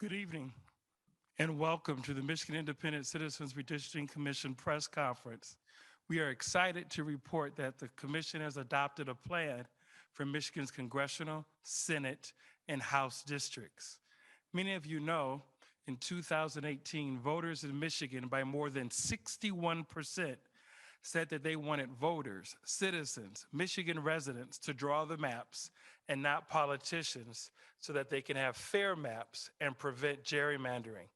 Good evening and welcome to the Michigan Independent Citizens Redistricting Commission press conference. We are excited to report that the commission has adopted a plan for Michigan's congressional, Senate, and House districts. Many of you know in 2018, voters in Michigan by more than 61% said that they wanted voters, citizens, Michigan residents to draw the maps and not politicians so that they can have fair maps and prevent gerrymandering.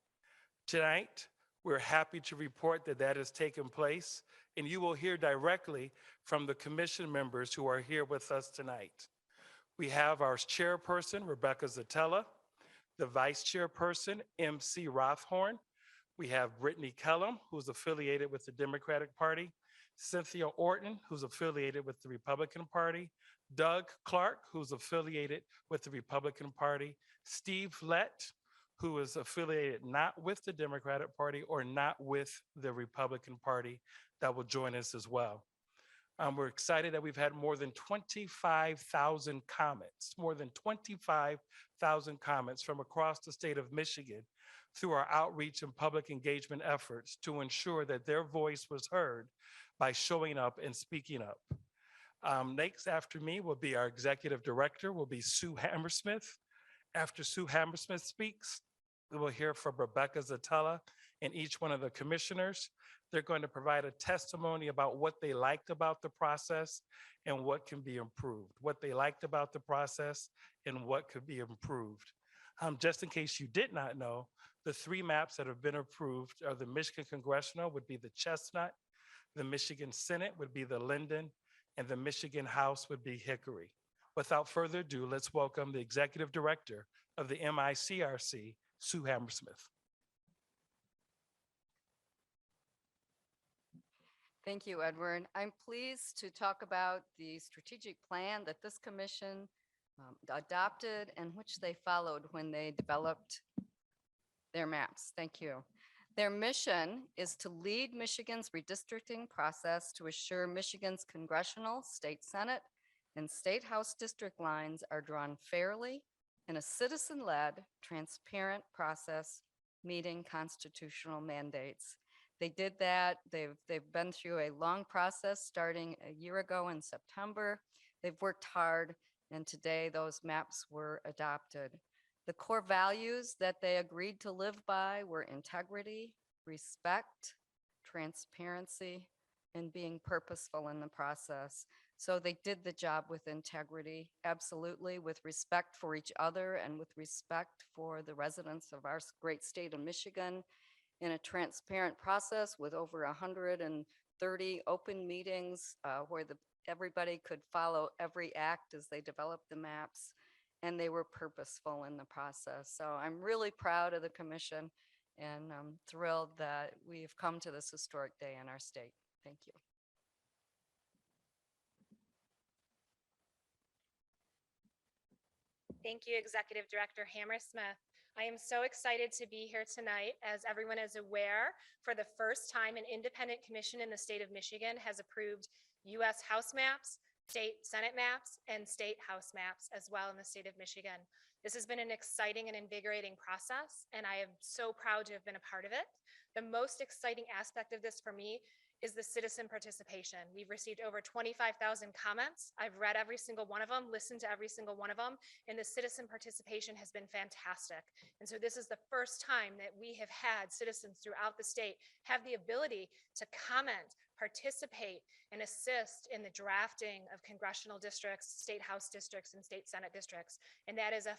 Tonight, we're happy to report that that has taken place, and you will hear directly from the commission members who are here with us tonight. We have our chairperson, Rebecca Zatella, the vice chairperson, MC Rothhorn. We have Brittany Kellum, who's affiliated with the Democratic Party, Cynthia Orton, who's affiliated with the Republican Party, Doug Clark, who's affiliated with the Republican Party, Steve Lett, who is affiliated not with the Democratic Party or not with the Republican Party, that will join us as well. We're excited that we've had more than 25,000 comments, more than 25,000 comments from across the state of Michigan through our outreach and public engagement efforts to ensure that their voice was heard by showing up and speaking up. Next after me will be our executive director, will be Sue Hammersmith. After Sue Hammersmith speaks, we will hear from Rebecca Zatella and each one of the commissioners. They're going to provide a testimony about what they liked about the process and what can be improved, what they liked about the process and what could be improved. Just in case you did not know, the three maps that have been approved are the Michigan Congressional would be the Chestnut, the Michigan Senate would be the Linden, and the Michigan House would be Hickory. Without further ado, let's welcome the Executive Director of the MICRC, Sue Hammersmith. Thank you, Edward. I'm pleased to talk about the strategic plan that this commission adopted and which they followed when they developed their maps. Thank you. Their mission is to lead Michigan's redistricting process to assure Michigan's congressional, state Senate, and state House district lines are drawn fairly in a citizen-led, transparent process meeting constitutional mandates. They did that. They've been through a long process starting a year ago in September. They've worked hard, and today those maps were adopted. The core values that they agreed to live by were integrity, respect, transparency, and being purposeful in the process. So they did the job with integrity, absolutely, with respect for each other and with respect for the residents of our great state of Michigan, in a transparent process with over 130 open meetings where everybody could follow every act as they developed the maps, and they were purposeful in the process. So I'm really proud of the commission, and I'm thrilled that we've come to this historic day in our state. Thank you. Thank you, Executive Director Hammersmith. I am so excited to be here tonight. As everyone is aware, for the first time, an independent commission in the state of Michigan has approved U.S. House maps, state Senate maps, and state House maps as well in the state of Michigan. This has been an exciting and invigorating process, and I am so proud to have been a part of it. The most exciting aspect of this for me is the citizen participation. We've received over 25,000 comments. I've read every single one of them, listened to every single one of them, and the citizen participation has been fantastic. And so this is the first time that we have had citizens throughout the state have the ability to comment, participate, and assist in the drafting of congressional districts, state House districts, and state Senate districts. And that is a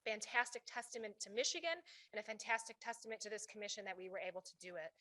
fantastic testament to Michigan and a fantastic testament to this commission that we were able to do it.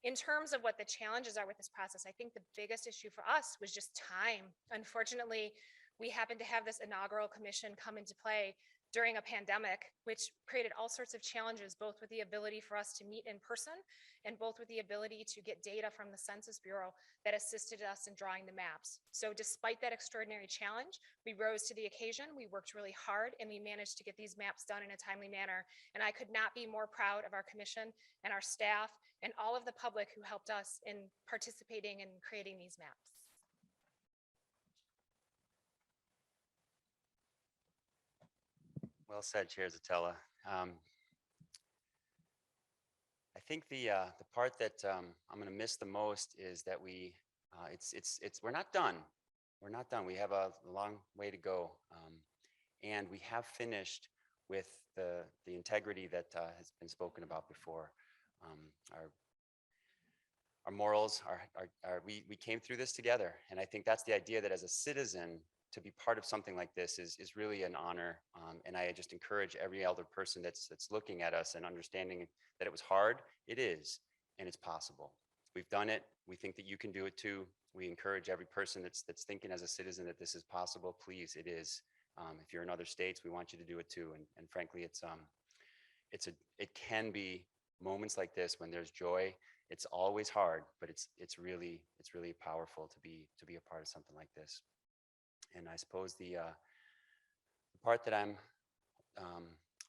In terms of what the challenges are with this process, I think the biggest issue for us was just time. Unfortunately, we happened to have this inaugural commission come into play during a pandemic, which created all sorts of challenges, both with the ability for us to meet in person and both with the ability to get data from the Census Bureau that assisted us in drawing the maps. So despite that extraordinary challenge, we rose to the occasion, we worked really hard, and we managed to get these maps done in a timely manner. And I could not be more proud of our commission and our staff and all of the public who helped us in participating and creating these maps. Well said, Chair Zatella. think the part that I'm going to miss the most is that we're not done. We're not done. We have a long way to go, and we have finished with the integrity that has been spoken about before. Our morals, we came through this together, and I think that's the idea, that as a citizen, to be part of something like this is really an honor. And I just encourage every elder person that's looking at us and understanding that it was hard. It is, and it's possible. We've done it. We think that you can do it too. We encourage every person that's thinking as a citizen that this is possible. Please, it is. If you're in other states, we want you to do it too. And frankly, it can be moments like this when there's joy. It's always hard, but it's really powerful to be a part of something like this. And I suppose the part that I'm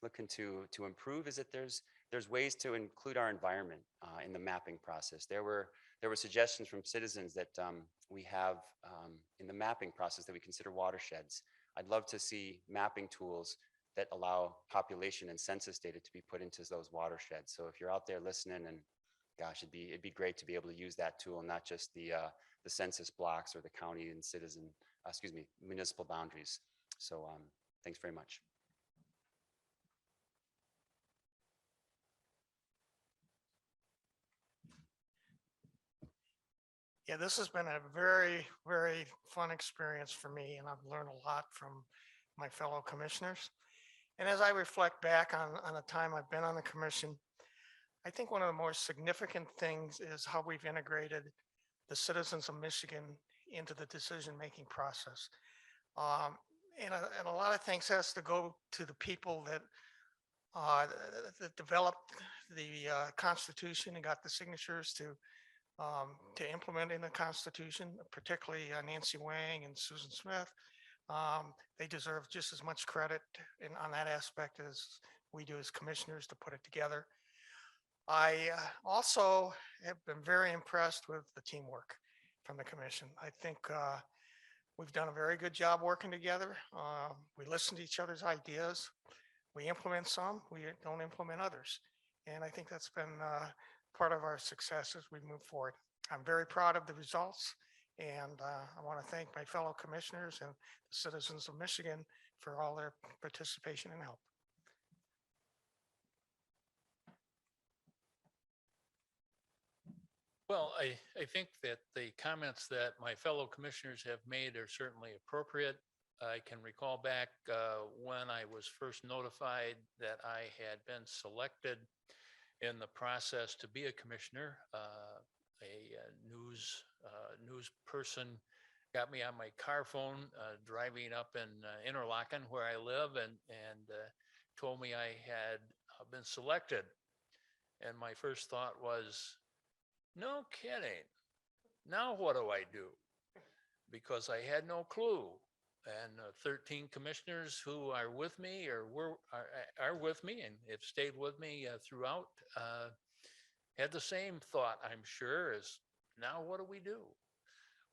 looking to improve is that there's ways to include our environment in the mapping process. There were suggestions from citizens that we have in the mapping process that we consider watersheds. I'd love to see mapping tools that allow population and census data to be put into those watersheds. So if you're out there listening, and gosh, it'd be great to be able to use that tool, not just the census blocks or the county and municipal boundaries. So thanks very much. Yeah, this has been a very, very fun experience for me, and I've learned a lot from my fellow commissioners. And as I reflect back on the time I've been on the commission, I think one of the more significant things is how we've integrated the citizens of Michigan into the decision-making process. And a lot of things has to go to the people that developed the Constitution and got the signatures to implement in the Constitution, particularly Nancy Wang and Susan Smith. They deserve just as much credit on that aspect as we do as commissioners to put it together. I also have been very impressed with the teamwork from the commission. I think we've done a very good job working together. We listen to each other's ideas. We implement some, we don't implement others. And I think that's been part of our success as we move forward. I'm very proud of the results, and I want to thank my fellow commissioners and the citizens of Michigan for all their participation and help. Well, I think that the comments that my fellow commissioners have made are certainly appropriate. I can recall back when I was first notified that I had been selected in the process to be a commissioner. A news person got me on my car phone driving up in Interlaken, where I live, and told me I had been selected. And my first thought was, no kidding. Now what do I do? Because I had no clue. And 13 commissioners who are with me or are with me and have stayed with me throughout had the same thought, I'm sure, as now what do we do?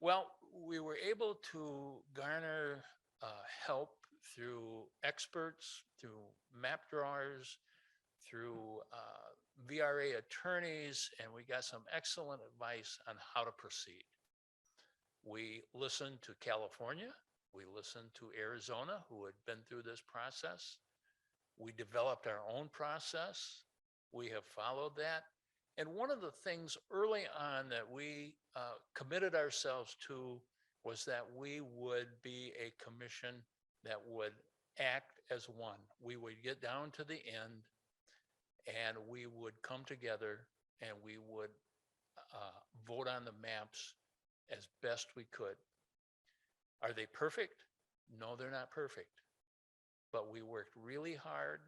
Well, we were able to garner help through experts, through map drawers, through VRA attorneys, and we got some excellent advice on how to proceed. We listened to California. We listened to Arizona, who had been through this process. We developed our own process. We have followed that. And one of the things early on that we committed ourselves to was that we would be a commission that would act as one. We would get down to the end, and we would come together, and we would vote on the maps as best we could. Are they perfect? No, they're not perfect. But we worked really hard,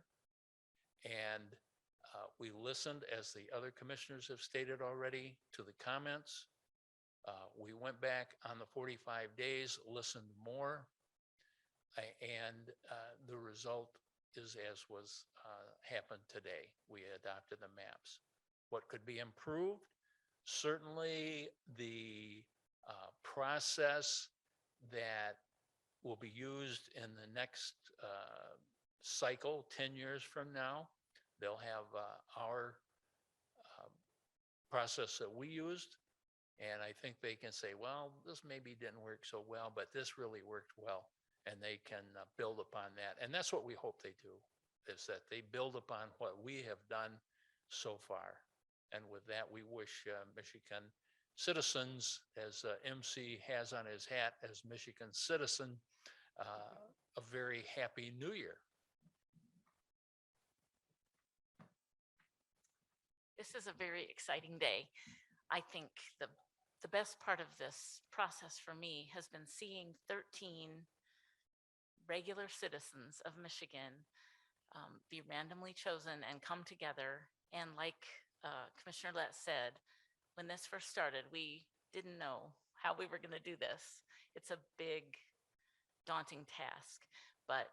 and we listened, as the other commissioners have stated already, to the comments. We went back on the 45 days, listened more, and the result is as was happened today. We adopted the maps. What could be improved? Certainly the process that will be used in the next cycle, 10 years from now. They'll have our process that we used. And I think they can say, well, this maybe didn't work so well, but this really worked well. And they can build upon that. And that's what we hope they do, is that they build upon what we have done so far. And with that, we wish Michigan citizens, as MC has on his hat as Michigan citizen, a very happy new year. This is a very exciting day. I think the best part of this process for me has been seeing 13 regular citizens of Michigan be randomly chosen and come together. And like Commissioner Lett said, when this first started, we didn't know how we were going to do this. It's a big, daunting task, but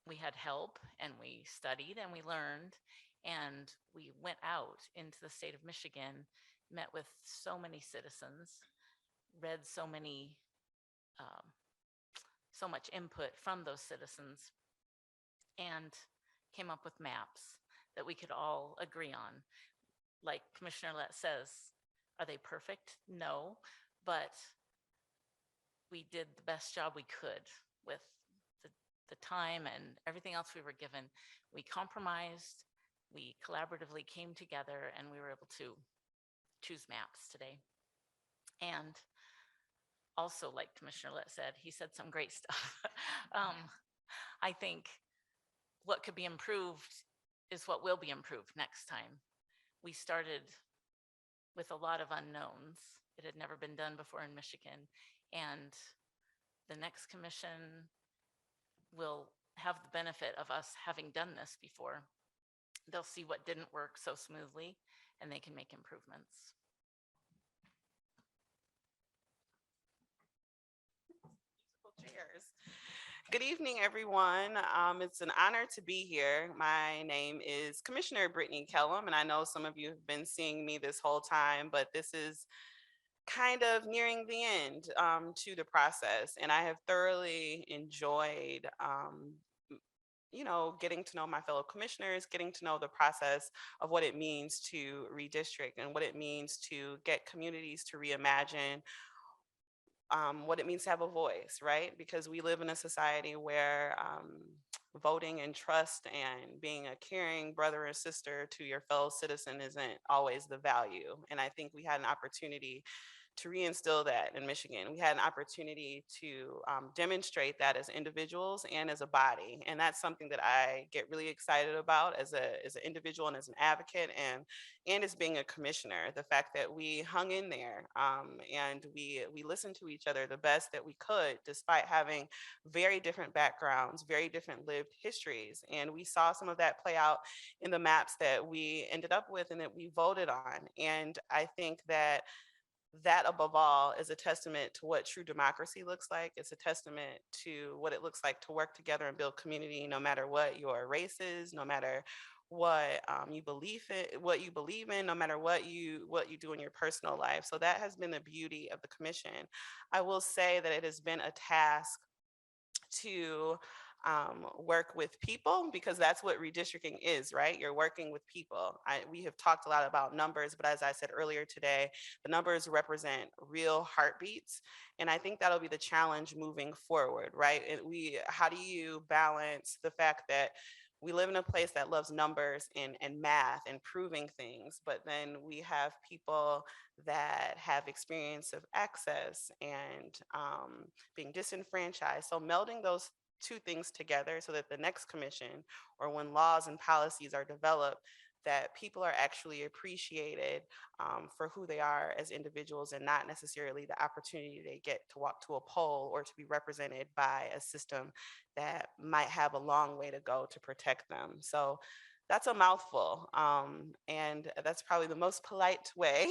we had help and we studied and we learned, and we went out into the state of Michigan, met with so many citizens, read so much input from those citizens, and came up with maps that we could all agree on. Like Commissioner Lett says, are they perfect? No, but we did the best job we could with the time and everything else we were given. We compromised, we collaboratively came together, and we were able to choose maps today. And also, like Commissioner Lett said, he said some great stuff. I think what could be improved is what will be improved next time. We started with a lot of unknowns. It had never been done before in Michigan. And the next commission will have the benefit of us having done this before. They'll see what didn't work so smoothly, and they can make improvements. Chairs. Good evening, everyone. It's an honor to be here. My name is Commissioner Brittany Kellum, and I know some of you have been seeing me this whole time, but this is kind of nearing the end to the process. And I have thoroughly enjoyed getting to know my fellow commissioners, getting to know the process of what it means to redistrict and what it means to get communities to reimagine what it means to have a voice, right? Because we live in a society where voting and trust and being a caring brother or sister to your fellow citizen isn't always the value. And I think we had an opportunity to reinstill that in Michigan. We had an opportunity to demonstrate that as individuals and as a body. And that's something that I get really excited about as an individual and as an advocate and as being a commissioner. The fact that we hung in there and we listened to each other the best that we could, despite having very different backgrounds, very different lived histories. And we saw some of that play out in the maps that we ended up with and that we voted on. And I think that above all is a testament to what true democracy looks like. It's a testament to what it looks like to work together and build community, no matter what your race is, no matter what you believe in, no matter what you do in your personal life. So that has been the beauty of the commission. I will say that it has been a task to work with people, because that's what redistricting is, right? You're working with people. We have talked a lot about numbers, but as I said earlier today, the numbers represent real heartbeats. And I think that'll be the challenge moving forward, right? How do you balance the fact that we live in a place that loves numbers and math and proving things, but then we have people that have experience of access and being disenfranchised. So melding those two things together so that the next commission, or when laws and policies are developed, that people are actually appreciated for who they are as individuals and not necessarily the opportunity they get to walk to a poll or to be represented by a system that might have a long way to go to protect them. So that's a mouthful. And that's probably the most polite way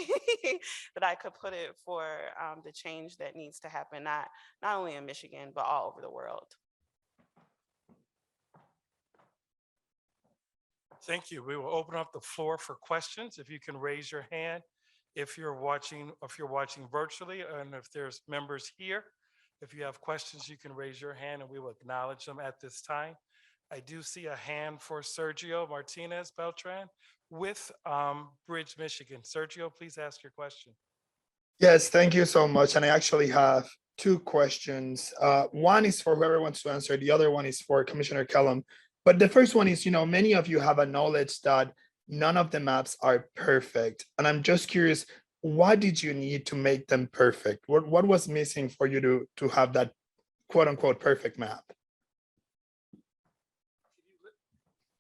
that I could put it for the change that needs to happen, not only in Michigan, but all over the world. Thank you. We will open up the floor for questions. If you can raise your hand, if you're watching virtually, and if there's members here, if you have questions, you can raise your hand and we will acknowledge them at this time. I do see a hand for Sergio Martinez Beltran with Bridge, Michigan. Sergio, please ask your question. Yes, thank you so much. And I actually have two questions. One is for whoever wants to answer. The other one is for Commissioner Kellum. But the first one is, many of you have acknowledged that none of the maps are perfect. And I'm just curious, what did you need to make them perfect? What was missing for you to have that quote unquote perfect map?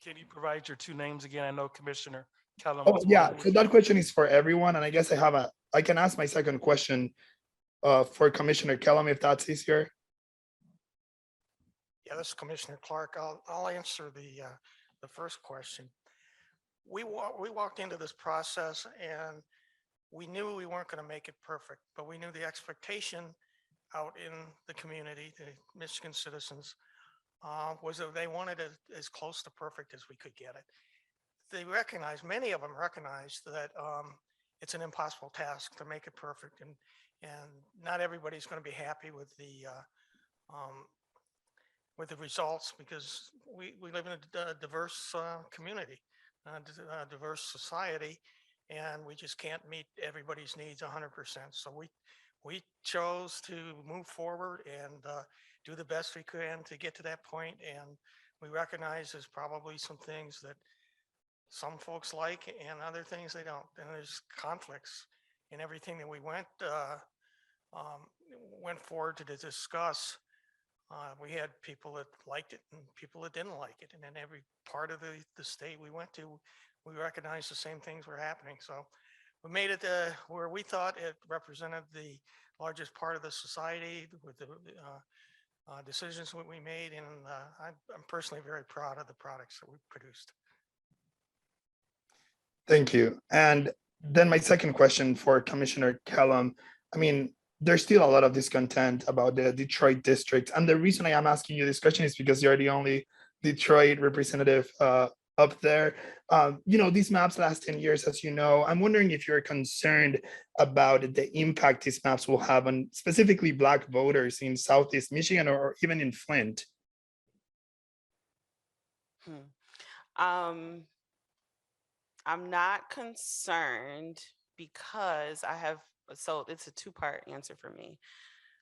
Can you provide your two names again? I know Commissioner Kellum Oh, was yeah. moving So with that you. question is for everyone. And I guess I can ask my second question for Commissioner Kellum, if that's easier. Yeah, this is Commissioner Clark. I'll answer the first question. We walked into this process and we knew we weren't going to make it perfect, but we knew the expectation out in the community, the Michigan citizens, was that they wanted it as close to perfect as we could get it. They recognized, many of them recognized that it's an impossible task to make it perfect, and not everybody's going to be happy with the results, because we live in a diverse community, diverse society, and we just can't meet everybody's needs 100%. So we chose to move forward and do the best we can to get to that point. And we recognize there's probably some things that some folks like and other things they don't. And there's conflicts in everything that we went forward to discuss. We had people that liked it and people that didn't like it. And in every part of the state we went to, we recognized the same things were happening. So we made it where we thought it represented the largest part of the society with the decisions that we made. And I'm personally very proud of the products that we produced. Thank you. And then my second question for Commissioner Kellum. I mean, there's still a lot of discontent about the Detroit district. And the reason I am asking you this question is because you're the only Detroit representative up there. These maps last 10 years, as you know. I'm wondering if you're concerned about the impact these maps will have on specifically Black voters in Southeast Michigan or even in Flint. I'm not concerned because so it's a two-part answer for me.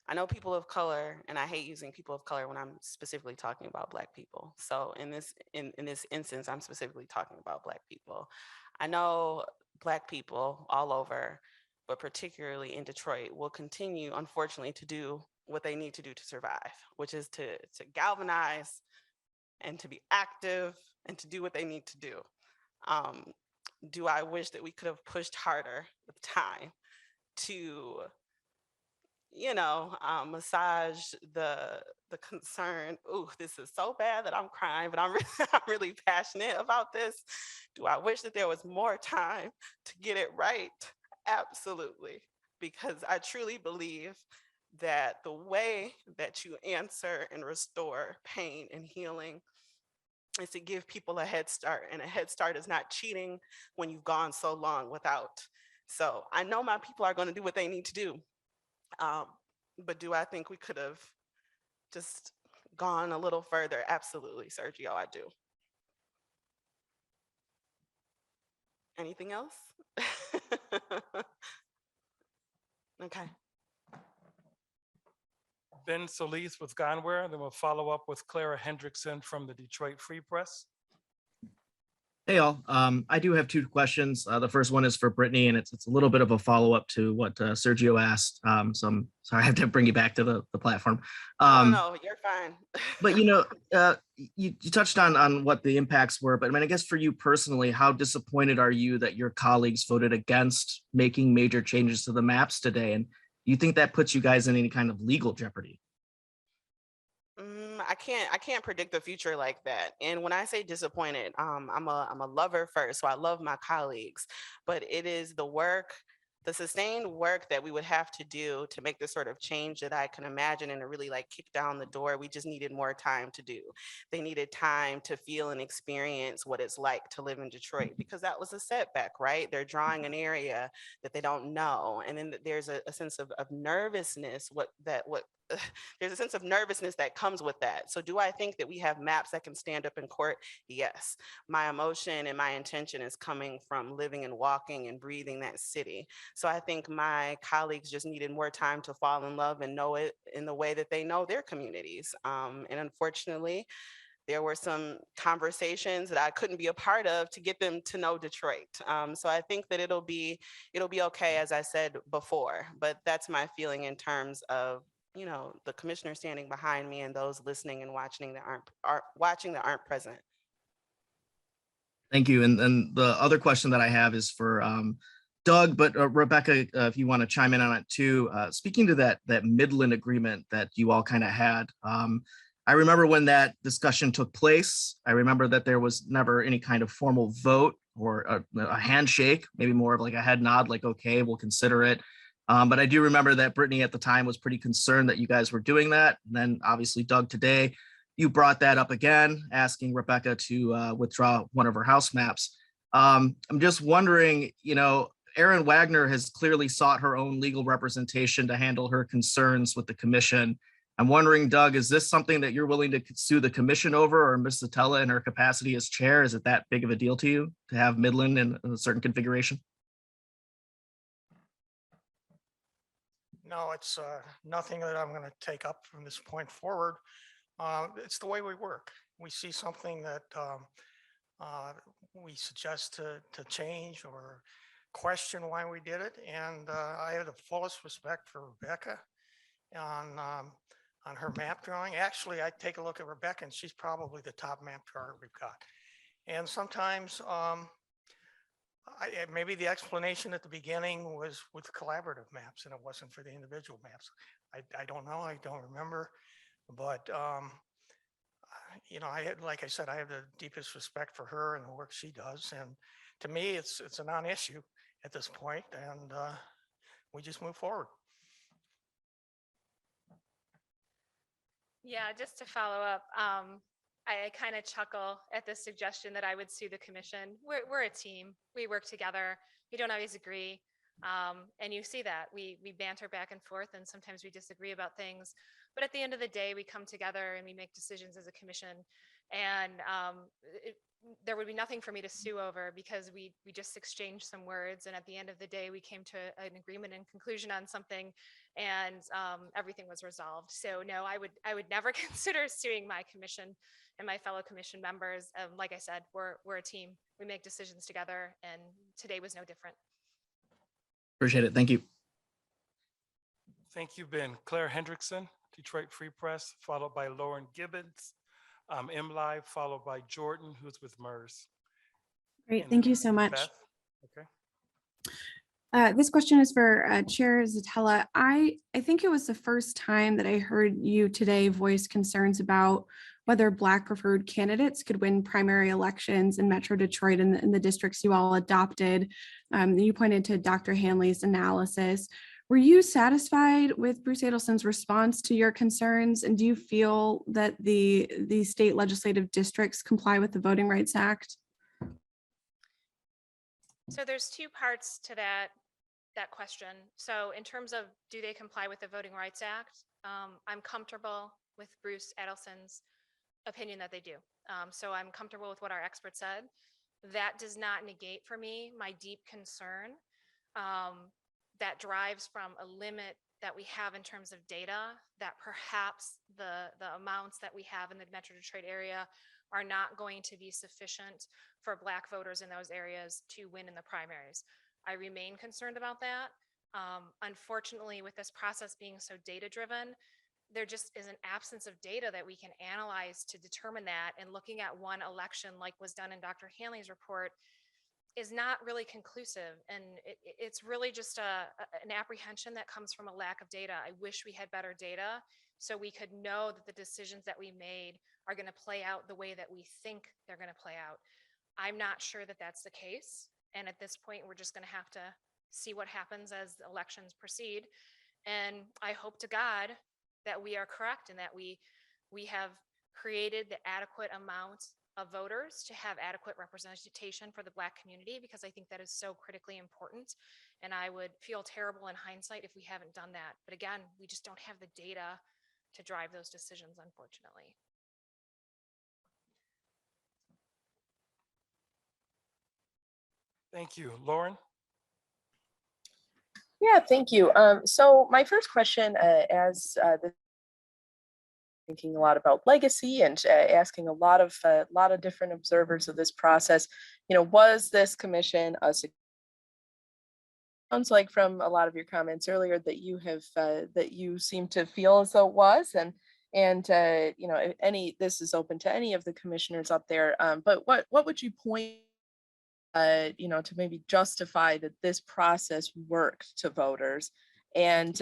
I know people of color, and I hate using people of color when I'm specifically talking about Black people. So in this instance, I'm specifically talking about Black people. I know Black people all over, but particularly in Detroit, will continue, unfortunately, to do what they need to do to survive, which is to galvanize and to be active and to do what they need to do. Do I wish that we could have pushed harder with time to, massage the concern? Ooh, this is so bad that I'm crying, but I'm really passionate about this. Do I wish that there was more time to get it right? Absolutely, because I truly believe that the way that you answer and restore pain and healing is to give people a head start, and a head start is not cheating when you've gone so long without. So I know my people are going to do what they need to do. But do I think we could have just gone a little further? Absolutely, Sergio, I do. Anything else? Okay. Ben Solis with Gonware, then we'll follow up with Clara Hendrickson from the Detroit Free Press. Hey all, I do have two questions. The first one is for Brittany, and it's a little bit of a follow-up to what Sergio asked. So I'm sorry, I have to bring you back to the platform. No, you're fine. But you touched on what the impacts were, but I mean, I guess for you personally, how disappointed are you that your colleagues voted against making major changes to the maps today? And do you think that puts you guys in any kind of legal jeopardy? I can't predict the future like that. And when I say disappointed, I'm a lover first, so I love my colleagues, but it is the sustained work that we would have to do to make the sort of change that I can imagine and to really kick down the door. We just needed more time to do. They needed time to feel and experience what it's like to live in Detroit, because that was a setback, right? They're drawing an area that they don't know. And then there's a sense of nervousness, what there's a sense of nervousness that comes with that. So do I think that we have maps that can stand up in court? Yes. My emotion and my intention is coming from living and walking and breathing that city. So I think my colleagues just needed more time to fall in love and know it in the way that they know their communities. And unfortunately, there were some conversations that I couldn't be a part of to get them to know Detroit. So I think that it'll be okay, as I said before. But that's my feeling in terms of the commissioner standing behind me and those listening and watching that aren't present. Thank you. And the other question that I have is for Doug, but Rebecca, if you want to chime in on it too. Speaking to that Midland agreement that you all kind of had, I remember when that discussion took place. I remember that there was never any kind of formal vote or a handshake, maybe more of like a head nod, like, okay, we'll consider it. But I do remember that Brittany at the time was pretty concerned that you guys were doing that. And then obviously Doug today, you brought that up again, asking Rebecca to withdraw one of her house maps. I'm just wondering, Erin Wagner has clearly sought her own legal representation to handle her concerns with the commission. I'm wondering, Doug, is this something that you're willing to sue the commission over, or Ms. Satella in her capacity as chair? Is it that big of a deal to you to have Midland in a certain configuration? No, it's nothing that I'm going to take up from this point forward. It's the way we work. We see something that we suggest to change or question why we did it. And I have the fullest respect for Rebecca on her map drawing. Actually, I take a look at Rebecca and she's probably the top map drawer we've got. And sometimes maybe the explanation at the beginning was with collaborative maps and it wasn't for the individual maps. I don't know. I don't remember. But like I said, I have the deepest respect for her and the work she does. And to me, it's a non-issue at this point, and we just move forward. Yeah, just to follow up, I kind of chuckle at the suggestion that I would sue the commission. We're a team. We work together. We don't always agree. And you see that we banter back and forth, and sometimes we disagree about things. But at the end of the day, we come together and we make decisions as a commission. And there would be nothing for me to sue over because we just exchanged some words. And at the end of the day, we came to an agreement and conclusion on something, and everything was resolved. So no, I would never consider suing my commission and my fellow commission members. Like I said, we're a team. We make decisions together, and today was no different. Appreciate it. Thank you. Thank you, Ben. Claire Hendrickson, Detroit Free Press, followed by Lauren Gibbons, MLive, followed by Jordan, who's with MERS. Great, And thank then you so much. Beth. Okay. This question is for Chair Zatella. I think it was the first time that I heard you today voice concerns about whether Black preferred candidates could win primary elections in Metro Detroit in the districts you all adopted. You pointed to Dr. Hanley's analysis. Were you satisfied with Bruce Adelson's response to your concerns? And do you feel that the state legislative districts comply with the Voting Rights Act? So there's two parts to that question. So in terms of do they comply with the Voting Rights Act, I'm comfortable with Bruce Adelson's opinion that they do. So I'm comfortable with what our expert said. That does not negate for me my deep concern that drives from a limit that we have in terms of data, that perhaps the amounts that we have in the Metro Detroit area are not going to be sufficient for Black voters in those areas to win in the primaries. I remain concerned about that. Unfortunately, with this process being so data-driven, there just is an absence of data that we can analyze to determine that, and looking at one election like was done in Dr. Hanley's report is not really conclusive. And it's really just an apprehension that comes from a lack of data. I wish we had better data so we could know that the decisions that we made are going to play out the way that we think they're going to play out. I'm not sure that that's the case. And at this point, we're just going to have to see what happens as the elections proceed. And I hope to God that we are correct and that we have created the adequate amount of voters to have adequate representation for the Black community, because I think that is so critically important. And I would feel terrible in hindsight if we haven't done that. But again, we just don't have the data to drive those decisions, unfortunately. Thank you. Lauren? Yeah, thank you. So my first question, as thinking a lot about legacy and asking a lot of different observers of this process, was this commission a sounds like from a lot of your comments earlier that you have that you seem to feel as though it was, and if any, this is open to any of the commissioners up there. But what would you point to maybe justify that this process worked to voters? And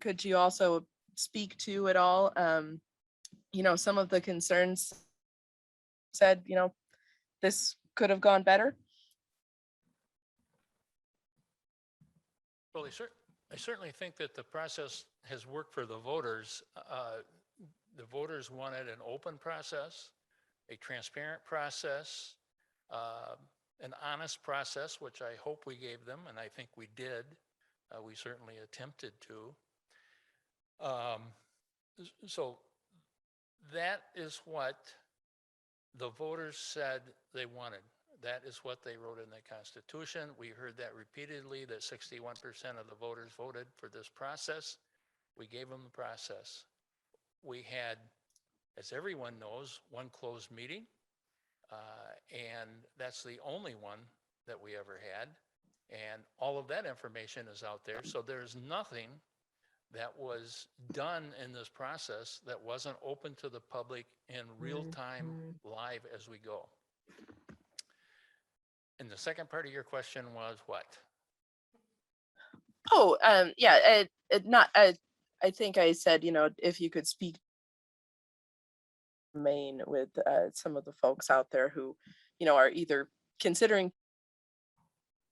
could you also speak to at all, some of the concerns said, this could have gone better? Well, I certainly think that the process has worked for the voters. The voters wanted an open process, a transparent process, an honest process, which I hope we gave them, and I think we did. We certainly attempted to. So that is what the voters said they wanted. That is what they wrote in the Constitution. We heard that repeatedly, that 61% of the voters voted for this process. We gave them the process. We had, as everyone knows, one closed meeting, and that's the only one that we ever had. And all of that information is out there. So there's nothing that was done in this process that wasn't open to the public in real time, live as we go. And the second part of your question was what? Oh, yeah, I think I said, if you could speak Maine with some of the folks out there who, are either considering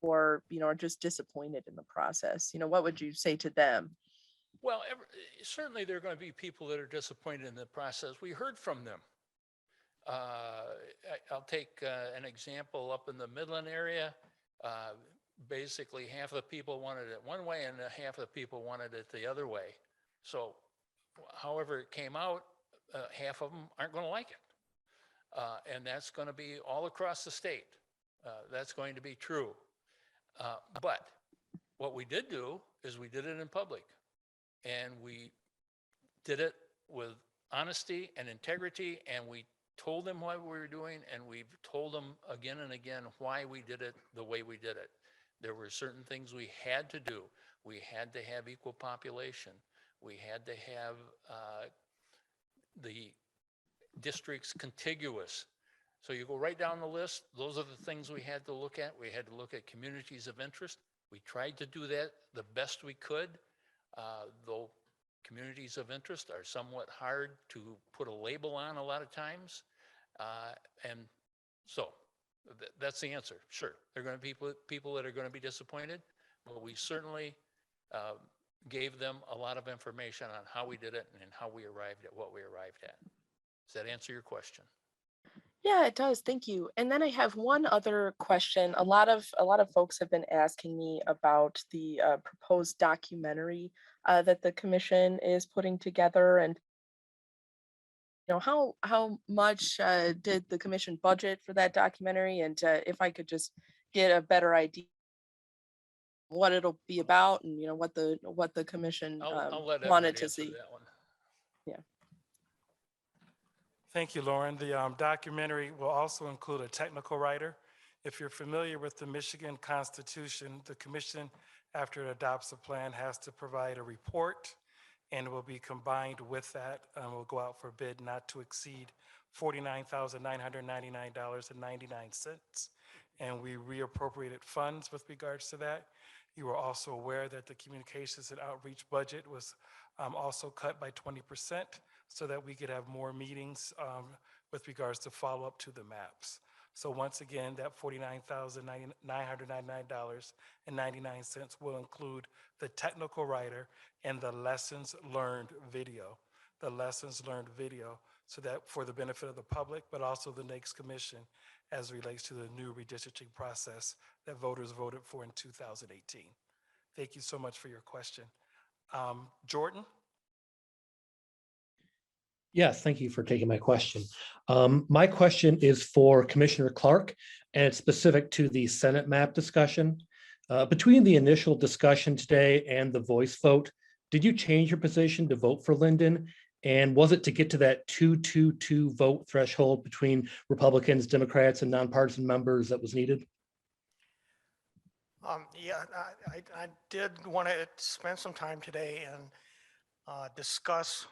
or, are just disappointed in the process. What would you say to them? Well, certainly there are going to be people that are disappointed in the process. We heard from them. I'll take an example up in the Midland area. Basically, half of the people wanted it one way and half of the people wanted it the other way. So however it came out, half of them aren't going to like it. And that's going to be all across the state. That's going to be true. But what we did do is we did it in public. And we did it with honesty and integrity, and we told them what we were doing, and we've told them again and again why we did it the way we did it. There were certain things we had to do. We had to have equal population. We had to have the districts contiguous. So you go right down the list. Those are the things we had to look at. We had to look at communities of interest. We tried to do that the best we could. Though communities of interest are somewhat hard to put a label on a lot of times. And so that's the answer. Sure, there are going to be people that are going to be disappointed, but we certainly gave them a lot of information on how we did it and how we arrived at what we arrived at. Does that answer your question? Yeah, it does. Thank you. And then I have one other question. A lot of folks have been asking me about the proposed documentary that the commission is putting together, and how much did the commission budget for that documentary, and if I could just get a better idea what it'll be about, and what the commission I'll let wanted Edward to answer see. that one. Yeah. Thank you, Lauren. The documentary will also include a technical writer. If you're familiar with the Michigan Constitution, the commission, after it adopts a plan, has to provide a report, and it will be combined with that. Will go out for bid not to exceed $49,999.99. And we reappropriated funds with regards to that. You are also aware that the communications and outreach budget was also cut by 20%, so that we could have more meetings with regards to follow-up to the maps. So once again, that $49,999.99 will include the technical writer and the lessons learned video. The lessons learned video, so that for the benefit of the public, but also the next commission as relates to the new redistricting process that voters voted for in 2018. Thank you so much for your question. Jordan? Yes, thank you for taking my question. My question is for Commissioner Clark, and it's specific to the Senate map discussion. Between the initial discussion today and the voice vote, did you change your position to vote for Linden? And was it to get to that 2-2-2 vote threshold between Republicans, Democrats, and nonpartisan members that was needed? Yeah, I did want to spend some time today and discuss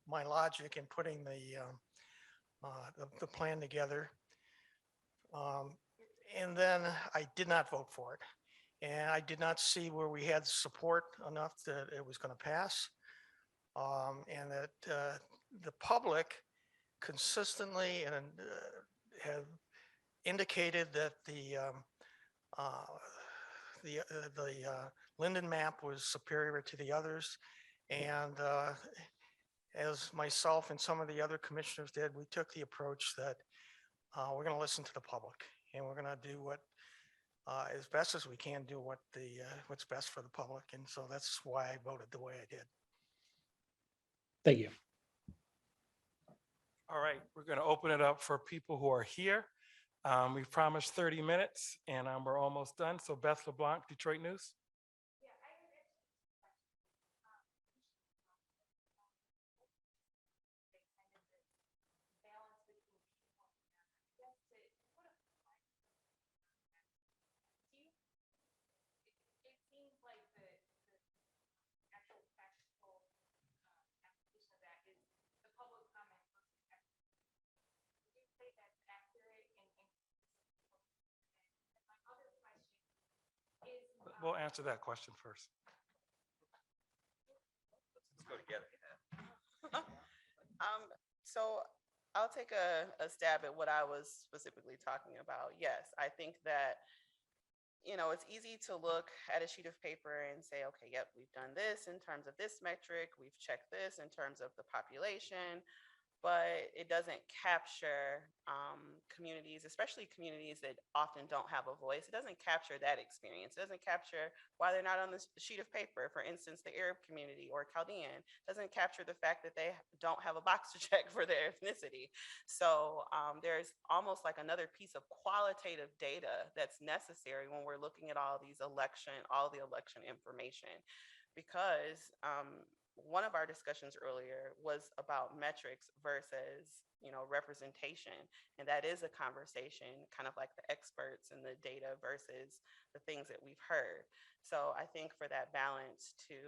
my logic in putting the plan together. And then I did not vote for it. And I did not see where we had support enough that it was going to pass. And that the public consistently and have indicated that the Linden map was superior to the others. And as myself and some of the other commissioners did, we took the approach that we're going to listen to the public, and we're going to do what as best as we can do what's best for the public. And so that's why I voted the way I did. Thank you. All right, we're going to open it up for people who are here. We've promised 30 minutes and we're almost done. So Beth LeBlanc, Detroit News. We'll answer that question first. Let's go together. So I'll take a stab at what I was specifically talking about. Yes, I think that, it's easy to look at a sheet of paper and say, okay, yep, we've done this in terms of this metric, we've checked this in terms of the population, but it doesn't capture communities, especially communities that often don't have a voice. It doesn't capture that experience. It doesn't capture why they're not on the sheet of paper. For instance, the Arab community or Chaldean doesn't capture the fact that they don't have a box to check for their ethnicity. So there's almost like another piece of qualitative data that's necessary when we're looking at all the election information, because one of our discussions earlier was about metrics versus, representation. And that is a conversation, kind of like the experts and the data versus the things that we've heard. So I think for that balance to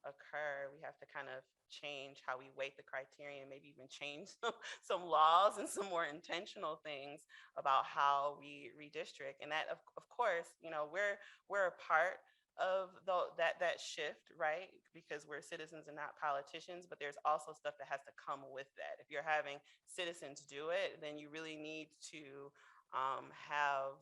occur, we have to kind of change how we weight the criteria, maybe even change some laws and some more intentional things about how we redistrict. And that, of course, we're a part of that shift, right? Because we're citizens and not politicians, but there's also stuff that has to come with that. If you're having citizens do it, then you really need to have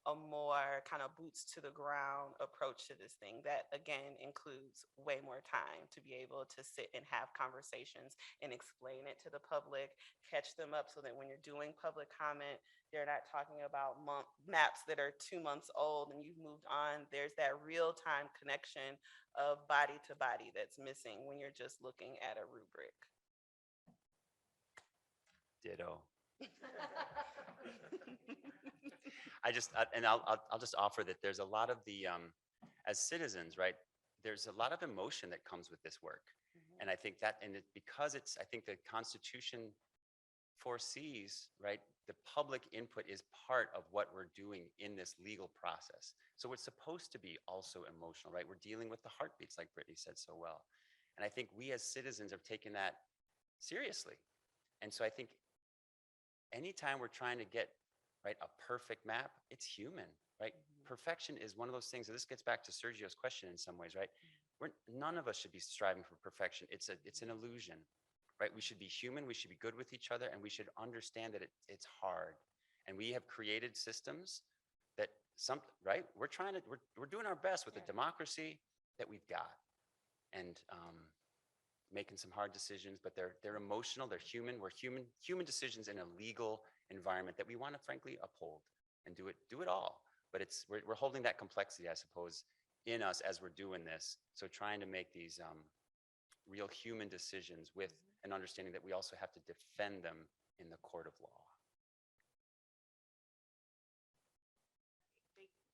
a more kind of boots to the ground approach to this thing that, again, includes way more time to be able to sit and have conversations and explain it to the public, catch them up so that when you're doing public comment, they're not talking about maps that are 2 months old and you've moved on. There's that real-time connection of body to body that's missing when you're just looking at a rubric. Ditto. I'll just offer that there's a lot of as citizens, right? There's a lot of emotion that comes with this work. Mm-hmm. And I think that, because I think the Constitution foresees, right, the public input is part of what we're doing in this legal process. So it's supposed to be also emotional, right? We're dealing with the heartbeats, like Brittany said so well. And I think we as citizens have taken that seriously. And so I think anytime we're trying to get, right, a perfect map, it's human, right? Mm-hmm. Perfection is one of those things, and this gets back to Sergio's question in some ways, right? None of us should be striving for perfection. It's an illusion, right? We should be human, we should be good with each other, and we should understand that it's hard. And we have created systems that right? We're doing our best with the democracy that we've got. And making some hard decisions, but they're emotional, they're human. We're human decisions in a legal environment that we want to frankly uphold and do it all. But we're holding that complexity, I suppose, in us as we're doing this. So trying to make these real human decisions with an understanding that we also have to defend them in the court of law.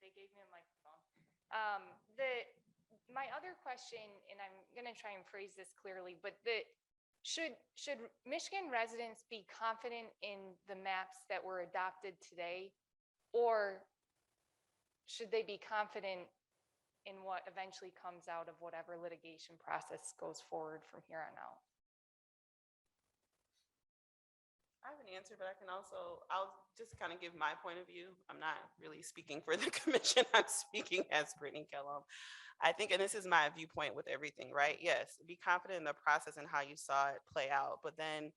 They gave me a microphone. My other question, and I'm going to try and phrase this clearly, but should Michigan residents be confident in the maps that were adopted today, or should they be confident in what eventually comes out of whatever litigation process goes forward from here on out? I have an answer, but I'll just kind of give my point of view. I'm not really speaking for the commission. I'm speaking as Brittany Kellum. I think, and this is my viewpoint with everything, right? Yes, be confident in the process and how you saw it play out. But then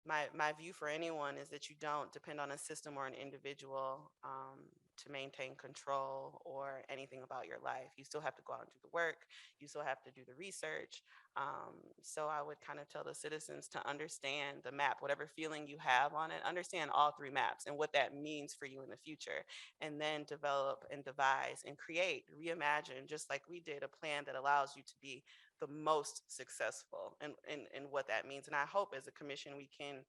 my view for anyone is that you don't depend on a system or an individual to maintain control or anything about your life. You still have to go out and do the work. You still have to do the research. So I would kind of tell the citizens to understand the map, whatever feeling you have on it, understand all three maps and what that means for you in the future, and then develop and devise and create, reimagine, just like we did, a plan that allows you to be the most successful and what that means. And I hope as a commission, we can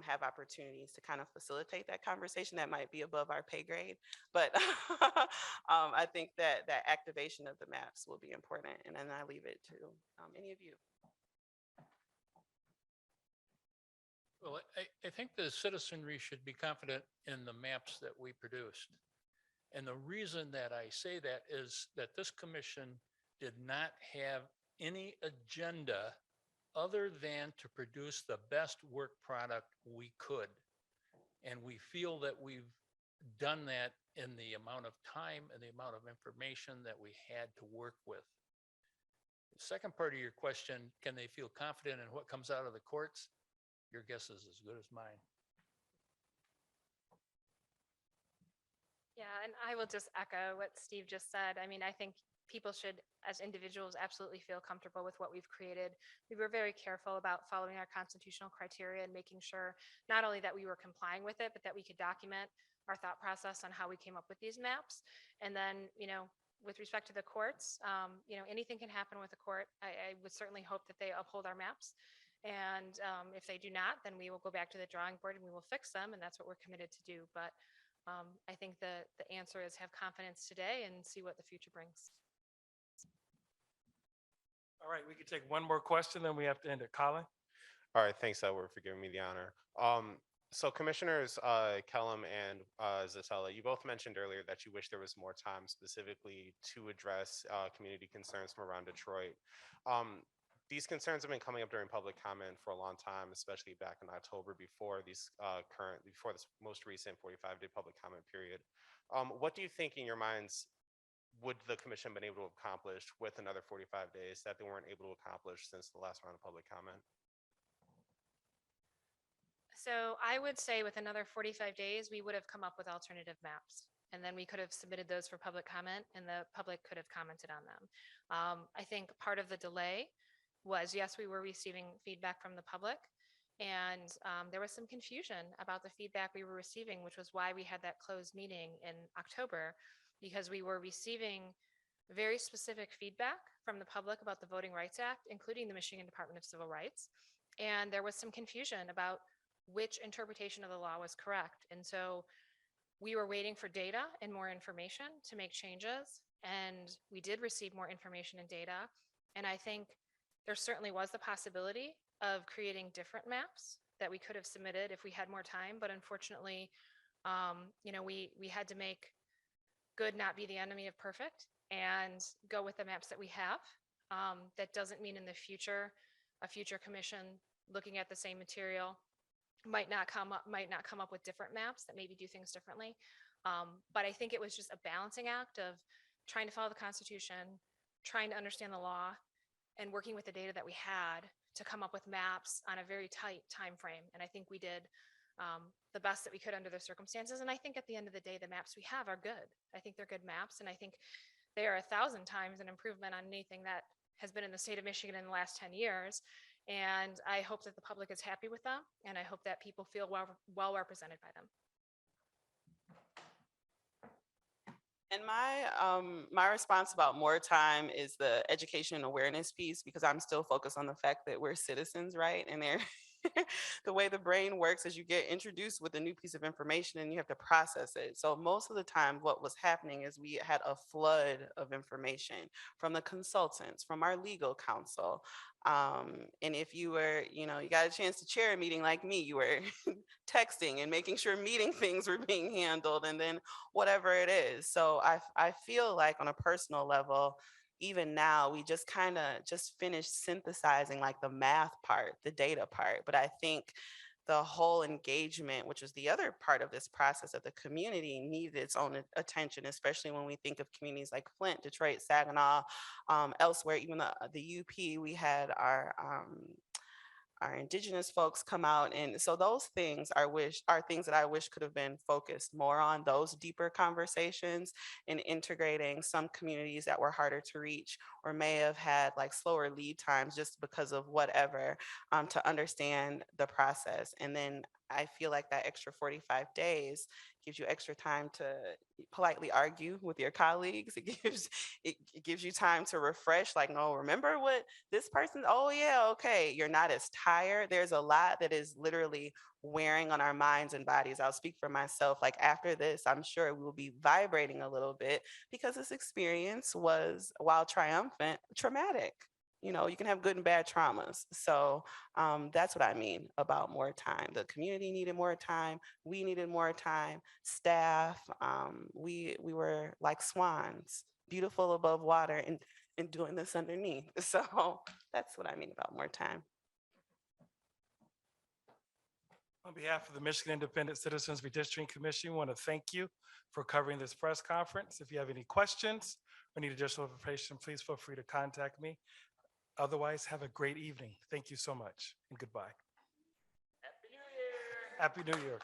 have opportunities to kind of facilitate that conversation that might be above our pay grade. But I think that that activation of the maps will be important. And then I leave it to any of you. Well, I think the citizenry should be confident in the maps that we produced. And the reason that I say that is that this commission did not have any agenda other than to produce the best work product we could. And we feel that we've done that in the amount of time and the amount of information that we had to work with. The second part of your question, can they feel confident in what comes out of the courts? Your guess is as good as mine. Yeah, and I will just echo what Steve just said. I mean, I think people should, as individuals, absolutely feel comfortable with what we've created. We were very careful about following our constitutional criteria and making sure not only that we were complying with it, but that we could document our thought process on how we came up with these maps. And then, with respect to the courts, anything can happen with the court. I would certainly hope that they uphold our maps. And if they do not, then we will go back to the drawing board and we will fix them. And that's what we're committed to do. But I think the answer is have confidence today and see what the future brings. All right, we can take one more question, then we have to end it. Colin? All right, thanks, Edward, for giving me the honor. So Commissioners Kellum and Zatella, you both mentioned earlier that you wish there was more time specifically to address community concerns from around Detroit. These concerns have been coming up during public comment for a long time, especially back in October before this most recent 45-day public comment period. What do you think in your minds would the commission been able to accomplish with another 45 days that they weren't able to accomplish since the last round of public comment? So I would say with another 45 days, we would have come up with alternative maps. And then we could have submitted those for public comment and the public could have commented on them. I think part of the delay was, yes, we were receiving feedback from the public. And there was some confusion about the feedback we were receiving, which was why we had that closed meeting in October, because we were receiving very specific feedback from the public about the Voting Rights Act, including the Michigan Department of Civil Rights. And there was some confusion about which interpretation of the law was correct. And so we were waiting for data and more information to make changes. And we did receive more information and data. And I think there certainly was the possibility of creating different maps that we could have submitted if we had more time. But unfortunately, we had to make good not be the enemy of perfect and go with the maps that we have. That doesn't mean in the future, a future commission looking at the same material might not come up with different maps that maybe do things differently. But I think it was just a balancing act of trying to follow the Constitution, trying to understand the law, and working with the data that we had to come up with maps on a very tight time frame. And I think we did the best that we could under the circumstances. And I think at the end of the day, the maps we have are good. I think they're good maps. And I think they are 1,000 times an improvement on anything that has been in the state of Michigan in the last 10 years. And I hope that the public is happy with them. And I hope that people feel well represented by them. And my response about more time is the education and awareness piece, because I'm still focused on the fact that we're citizens, right? And they're the way the brain works is you get introduced with a new piece of information and you have to process it. So most of the time what was happening is we had a flood of information from the consultants, from our legal counsel. And if you were, you got a chance to chair a meeting like me, you were texting and making sure meeting things were being handled, and then whatever it is. So I feel like on a personal level, even now, we just kind of just finished synthesizing like the math part, the data part. But I think the whole engagement, which is the other part of this process of the community, needed its own attention, especially when we think of communities like Flint, Detroit, Saginaw, elsewhere, even the UP, we had our indigenous folks come out. And so those things are things that I wish could have been focused more on, those deeper conversations, and integrating some communities that were harder to reach or may have had like slower lead times just because of whatever, to understand the process. And then I feel like that extra 45 days gives you extra time to politely argue with your colleagues. It gives you time to refresh, like, no, remember what this person, oh yeah, okay. You're not as tired. There's a lot that is literally wearing on our minds and bodies. I'll speak for myself. Like after this, I'm sure we will be vibrating a little bit because this experience was, while triumphant, traumatic. You can have good and bad traumas. So that's what I mean about more time. The community needed more time. We needed more time. Staff, we were like swans, beautiful above water and doing this underneath. So that's what I mean about more time. On behalf of the Michigan Independent Citizens Redistricting Commission, we want to thank you for covering this press conference. If you have any questions or need additional information, please feel free to contact me. Otherwise, have a great evening. Thank you so much and goodbye. Happy New Year. Happy New Year.